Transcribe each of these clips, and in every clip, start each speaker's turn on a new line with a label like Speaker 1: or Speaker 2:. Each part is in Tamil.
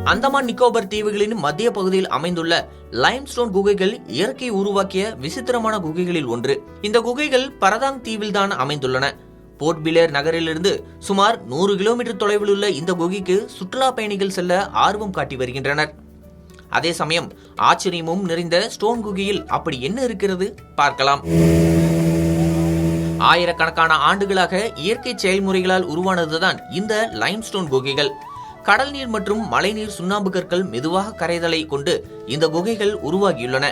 Speaker 1: அந்தமான் நிக்கோபர் தீவுகளின் மத்திய பகுதியில் அமைந்துள்ள லைம்ஸ்டோன் குகைகள் இயற்கை உருவாக்கிய விசித்திரமான குகைகளில் ஒன்று. இந்த குகைகள் பரதாங் தீவில்தான் அமைந்துள்ளன. போர்ட் பிளேர் நகரிலிருந்து சுமார் 100 கிலோமீட்டர் தொலைவில் உள்ள இந்த குகைக்கு சுற்றுலா பயணிகள் செல்ல ஆர்வம் காட்டி வருகின்றனர். அதே சமயம் ஆச்சரியமும் நிறைந்த ஸ்டோன் குகையில் அப்படி என்ன இருக்கிறது பார்க்கலாம். ஆயிரக்கணக்கான ஆண்டுகளாக இயற்கை செயல்முறைகளால் உருவானதுதான் இந்த லைம்ஸ்டோன் குகைகள். கடல் நீர் மற்றும் மழைநீர் சுண்ணாம்பு கற்கள் மெதுவாக கரைதலை கொண்டு இந்த குகைகள் உருவாகியுள்ளன.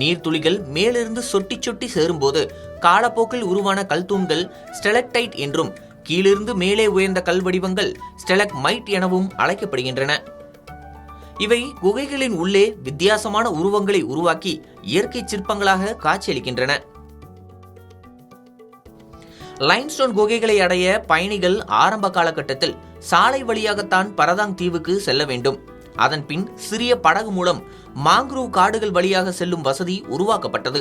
Speaker 1: நீர்த்துளிகள் மேலிருந்து சொட்டி சொட்டி சேரும்போது காலப்போக்கில் உருவான கல்தூண்கள் ஸ்டெலக்டைட் என்றும், கீழிருந்து மேலே உயர்ந்த கல் வடிவங்கள் ஸ்டெலக்மைட் எனவும் அழைக்கப்படுகின்றன. இவை குகைகளின் உள்ளே வித்தியாசமான உருவங்களை உருவாக்கி இயற்கை சிற்பங்களாக காட்சியளிக்கின்றன. லைம்ஸ்டோன் குகைகளை அடைய பயணிகள் ஆரம்ப காலகட்டத்தில் சாலை வழியாகத்தான் பரதாங் தீவுக்கு செல்ல வேண்டும். அதன் பின் சிறிய படகு மூலம் மாங்க்ரூவ் காடுகள் வழியாக செல்லும் வசதி உருவாக்கப்பட்டது.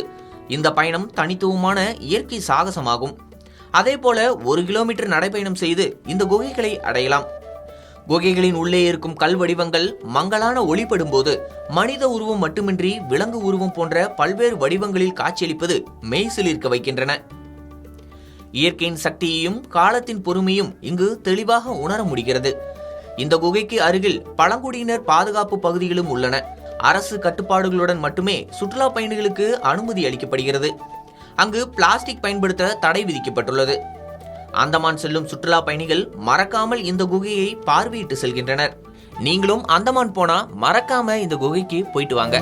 Speaker 1: இந்த பயணம் தனித்துவமான இயற்கை சாகசமாகும். அதேபோல 1 கிலோமீட்டர் நடைபயணம் செய்து இந்த குகைகளை அடையலாம். குகைகளின் உள்ளே இருக்கும் கல் வடிவங்கள் மங்கலான ஒளிப்படும் போது மனித உருவம் மட்டுமின்றி விலங்கு உருவம் போன்ற பல்வேறு வடிவங்களில் காட்சியளிப்பது மெய்சிலிர்க்க வைக்கின்றன. இயற்கையின் சக்தியையும் காலத்தின் பொறுமையும் இங்கு தெளிவாக உணர முடிகிறது. இந்த குகைக்கு அருகில் பழங்குடியினர் பாதுகாப்பு பகுதிகளும் உள்ளன. அரசு கட்டுப்பாடுகளுடன் மட்டுமே சுற்றுலா பயணிகளுக்கு அனுமதி அளிக்கப்படுகிறது. அங்கு பிளாஸ்டிக் பயன்படுத்த தடை விதிக்கப்பட்டுள்ளது. அந்தமான் செல்லும் சுற்றுலா பயணிகள் மறக்காமல் இந்த குகையை பார்வையிட்டு செல்கின்றனர். நீங்களும் அந்தமான் போனா மறக்காம இந்த குகைக்கு போயிட்டு வாங்க.